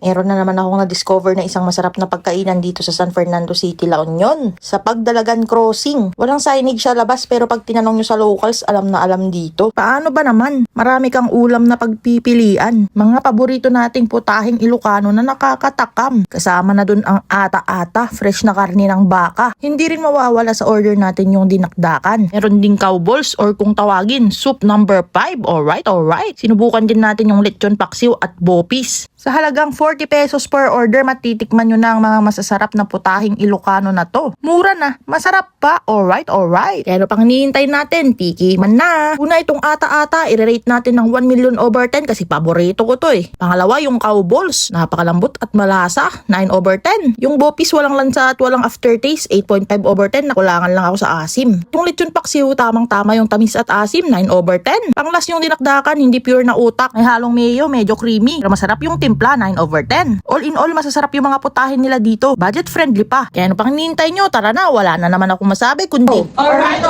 Meron na naman akong na-discover na isang masarap na pagkainan dito sa San Fernando City, La Union. Sa Pagdalagan Crossing. Walang signage sa labas pero pag tinanong nyo sa locals, alam na alam dito. Paano ba naman? Marami kang ulam na pagpipilian. Mga paborito nating putahing Ilocano na nakakatakam. Kasama na dun ang ata-ata, fresh na karne ng baka. Hindi rin mawawala sa order natin yung dinakdakan. Meron ding cow balls or kung tawagin, soup number 5. Alright. Sinubukan din natin yung lechon paksiw at bopis. Sa halagang 40 pesos per order, matitikman nyo na ang mga masasarap na putahing Ilocano na to. Mura na, masarap pa. Alright. Kaya ano pang hinihintay natin? Tikiman na. Una itong ata-ata, i-rate natin ng 1 million over 10 kasi paborito ko to eh. Pangalawa yung cow balls, napakalambot at malasa, 9 over 10. Yung bopis walang lansa at walang aftertaste, 8.5 over 10, nakulangan lang ako sa asim. Yung lechon paksiw, tamang-tama yung tamis at asim, 9 over 10. Panglas yung dinakdakan, hindi pure na utak, may halong mayo, medyo creamy. Pero masarap yung timpla, 9 over 10. All in all, masasarap yung mga putahin nila dito. Budget friendly pa. Kaya ano pang hinihintay nyo? Tara na, wala na naman akong masabi kundi Alright.